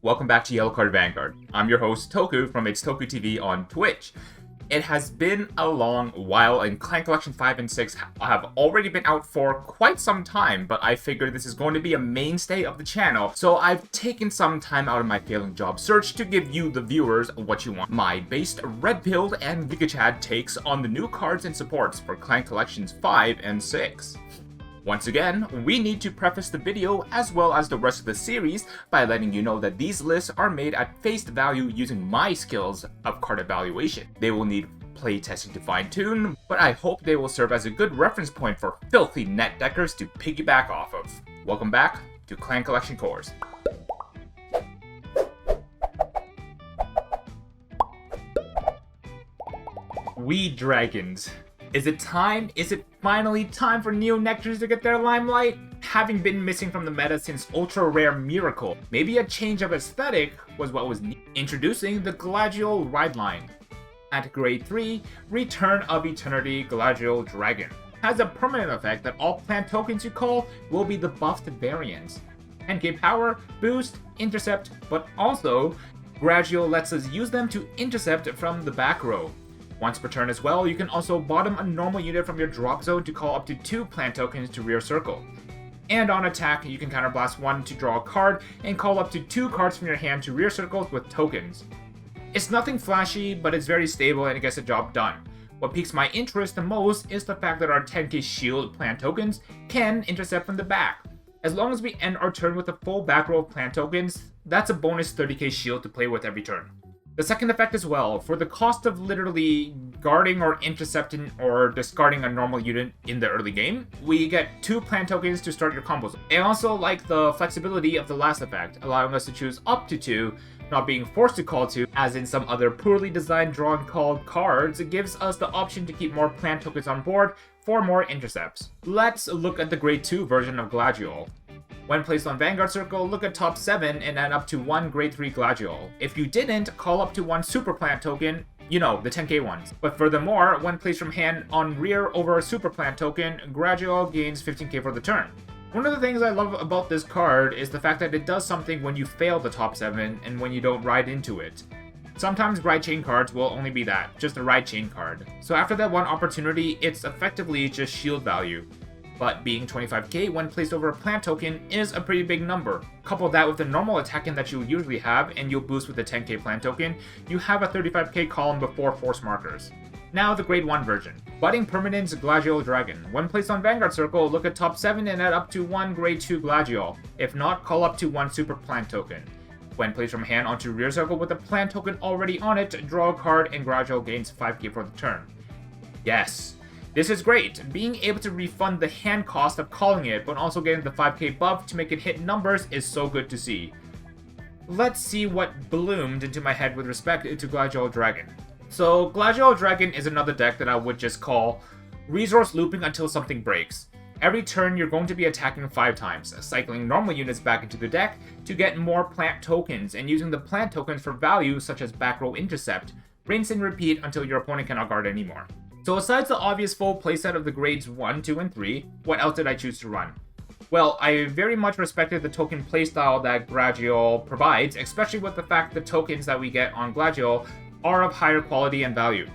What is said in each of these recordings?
Welcome back to YellowCard Vanguard. I'm your host, Toku, from It's Toku TV on Twitch. It has been a long while, and Clan Collection 5 and 6 have already been out for quite some time, but I figured this is going to be a mainstay of the channel, so I've taken some time out of my failing job search to give you, the viewers, what you want. My based, red-pilled, and Vikachad takes on the new cards and supports for Clan Collections 5 and 6. Once again, we need to preface the video as well as the rest of the series by letting you know that these lists are made at face value using my skills of card evaluation. They will need playtesting to fine-tune, but I hope they will serve as a good reference point for filthy net deckers to piggyback off of. Welcome back to Clan Collection Cores. We dragons. Is it time? Is it finally time for Neo-Nectars to get their limelight? Having been missing from the meta since Ultra Rare Miracle, maybe a change of aesthetic was what was needed. Introducing the Gladial ride line. At Grade 3, Return of Eternity Gladial Dragon has a permanent effect that all plant tokens you call will be the buffed variants. 10k power, boost, intercept, but also Gladial lets us use them to intercept from the back row. Once per turn as well, you can also bottom a normal unit from your drop zone to call up to 2 plant tokens to rear circle. And on attack, you can counterblast 1 to draw a card and call up to 2 cards from your hand to rear circles with tokens. It's nothing flashy, but it's very stable and it gets the job done. What piques my interest the most is the fact that our 10k shield plant tokens can intercept from the back. As long as we end our turn with a full back row of plant tokens, that's a bonus 30k shield to play with every turn. The second effect as well, for the cost of literally guarding or intercepting or discarding a normal unit in the early game, we get 2 plant tokens to start your combos. I also like the flexibility of the last effect, allowing us to choose up to 2, not being forced to call 2, as in some other poorly designed draw and call cards. It gives us the option to keep more plant tokens on board for more intercepts. Let's look at the Grade 2 version of Gladiol. When placed on Vanguard Circle, look at top 7 and add up to 1 Grade 3 Gladiol. If you didn't, call up to 1 Super Plant token, you know, the 10k ones. But furthermore, when placed from hand on rear over a Super Plant token, Gladiol gains 15k for the turn. One of the things I love about this card is the fact that it does something when you fail the top 7 and when you don't ride into it. Sometimes ride chain cards will only be that, just a ride chain card. So after that one opportunity, it's effectively just shield value. But being 25k when placed over a plant token is a pretty big number. Couple that with the normal attacking that you usually have, and you'll boost with the 10k plant token, you have a 35k column before force markers. Now the Grade 1 version. Budding Permanence Gladial Dragon. When placed on Vanguard Circle, look at top 7 and add up to 1 Grade 2 Gladiol. If not, call up to 1 Super Plant token. When placed from hand onto rear circle with a plant token already on it, draw a card and Gladiol gains 5k for the turn. Yes. This is great, being able to refund the hand cost of calling it, but also getting the 5k buff to make it hit numbers is so good to see. Let's see what bloomed into my head with respect to Gladial Dragon. So, Gladial Dragon is another deck that I would just call resource looping until something breaks. Every turn you're going to be attacking 5 times, cycling normal units back into the deck to get more plant tokens, and using the plant tokens for value such as back row intercept, rinse and repeat until your opponent cannot guard anymore. So aside the obvious full playset of the grades 1, 2, and 3, what else did I choose to run? Well, I very much respected the token playstyle that Gladiol provides, especially with the fact the tokens that we get on Gladiol are of higher quality and value.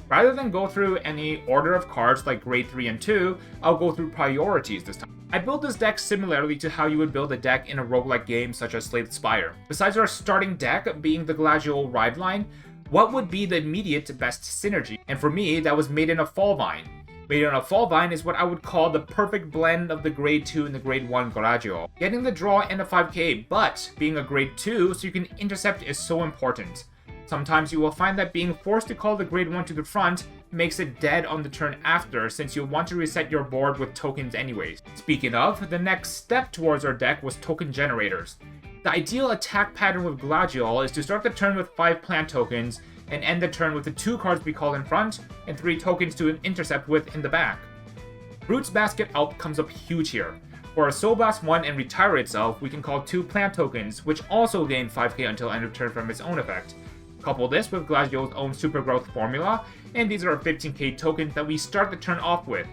Rather than go through any order of cards like grade 3 and 2, I'll go through priorities this time. I built this deck similarly to how you would build a deck in a roguelike game such as Slay the Spire. Besides our starting deck being the Gladiol ride line, what would be the immediate best synergy? And for me, that was Maiden of Fallvine. Maiden of Fallvine is what I would call the perfect blend of the grade 2 and the grade 1 Gladiol. Getting the draw and a 5k, but being a grade 2 so you can intercept is so important. Sometimes you will find that being forced to call the grade 1 to the front makes it dead on the turn after, since you'll want to reset your board with tokens anyways. Speaking of, the next step towards our deck was token generators. The ideal attack pattern with Gladiol is to start the turn with 5 plant tokens and end the turn with the 2 cards we call in front and 3 tokens to intercept with in the back. Brute's Basket Alp comes up huge here. For a Soul Blast 1 and retire itself, we can call 2 plant tokens, which also gain 5k until end of turn from its own effect. Couple this with Gladiol's own super growth formula, and these are 15k tokens that we start the turn off with.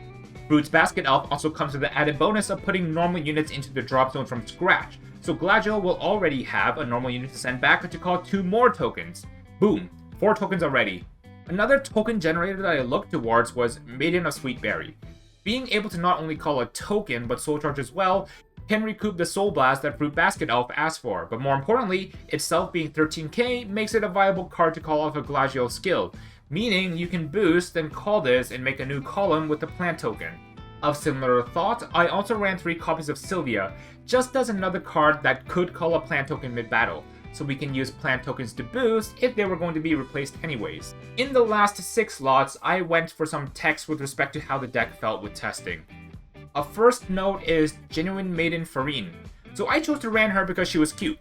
Brute's Basket Elf also comes with the added bonus of putting normal units into the drop zone from scratch, So Gladial will already have a normal unit to send back to call 2 more tokens. Boom, 4 tokens already. Another token generator that I looked towards was Maiden of Sweetberry. Being able to not only call a token, but Soul Charge as well, can recoup the Soul Blast that Fruit Basket Elf asked for, but more importantly, itself being 13k makes it a viable card to call off a Gladiol skill, meaning you can boost, then call this and make a new column with the plant token. Of similar thought, I also ran 3 copies of Sylvia, just as another card that could call a plant token mid-battle, so we can use plant tokens to boost if they were going to be replaced anyways. In the last 6 slots, I went for some text with respect to how the deck felt with testing. A first note is Genuine Maiden Farine. So I chose to ran her because she was cute.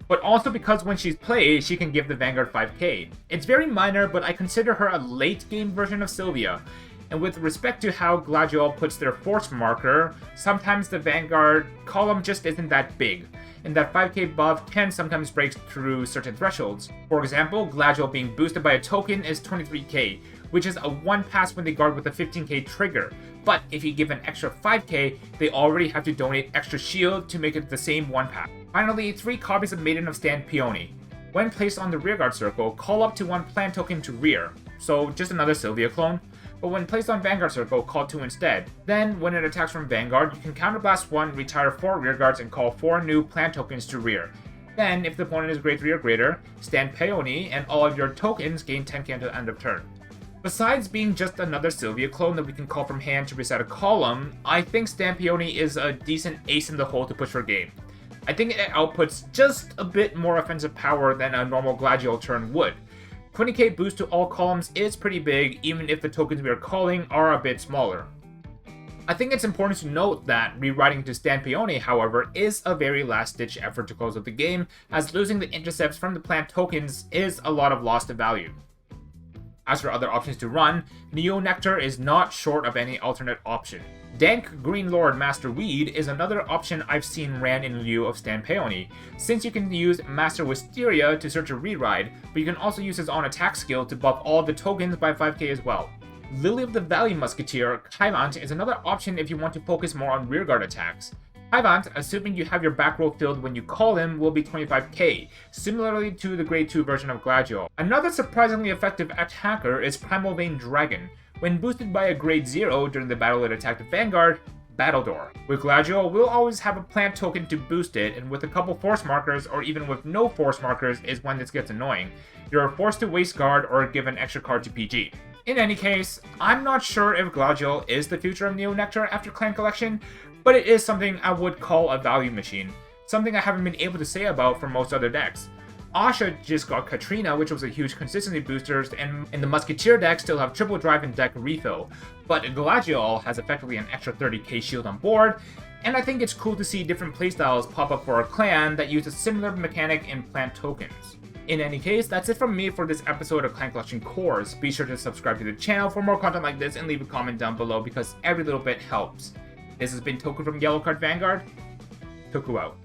But also because when she's played, she can give the Vanguard 5k. It's very minor, but I consider her a late game version of Sylvia. And with respect to how Gladiol puts their force marker, sometimes the Vanguard column just isn't that big, and that 5k buff can sometimes break through certain thresholds. For example, Gladiol being boosted by a token is 23k, which is a 1 pass when they guard with a 15k trigger, but if you give an extra 5k, they already have to donate extra shield to make it the same 1 pass. Finally, 3 copies of Maiden of Stand Peony. When placed on the rearguard circle, call up to 1 plant token to rear, so just another Sylvia clone. But when placed on Vanguard circle, call 2 instead. Then, when it attacks from Vanguard, you can counterblast 1, retire 4 rearguards, and call 4 new plant tokens to rear. Then, if the opponent is grade 3 or greater, stand Peony, and all of your tokens gain 10k until the end of turn. Besides being just another Sylvia clone that we can call from hand to reset a column, I think Stand Peony is a decent ace in the hole to push for game. I think it outputs just a bit more offensive power than a normal Gladiol turn would. 20k boost to all columns is pretty big, even if the tokens we are calling are a bit smaller. I think it's important to note that rewriting to Stand Peony, however, is a very last-ditch effort to close up the game, as losing the intercepts from the plant tokens is a lot of loss to value. As for other options to run, Neo Nectar is not short of any alternate option. Dank Green Lord Master Weed is another option I've seen ran in lieu of Stand Peony, since you can use Master Wisteria to search a reride, but you can also use his on attack skill to buff all the tokens by 5k as well. Lily of the Valley Musketeer, Kaivant, is another option if you want to focus more on rearguard attacks. Kaivant, assuming you have your back row filled when you call him, will be 25k, similarly to the grade 2 version of Gladiol. Another surprisingly effective attacker is Primal Vein Dragon. When boosted by a grade 0 during the battle it attacked the Vanguard, Battledore. With Gladiol, we'll always have a plant token to boost it, and with a couple force markers, or even with no force markers, is when this gets annoying. You're forced to waste guard or give an extra card to PG. In any case, I'm not sure if Gladiol is the future of Neo Nectar after Clan Collection, but it is something I would call a value machine, something I haven't been able to say about for most other decks. Asha just got Katrina, which was a huge consistency booster, and the Musketeer deck still have triple drive and deck refill, but Gladiol has effectively an extra 30k shield on board, and I think it's cool to see different playstyles pop up for a clan that use a similar mechanic in plant tokens. In any case, that's it from me for this episode of Clan Collection Cores. Be sure to subscribe to the channel for more content like this and leave a comment down below because every little bit helps. This has been Toku from YellowCard Vanguard. Toku out.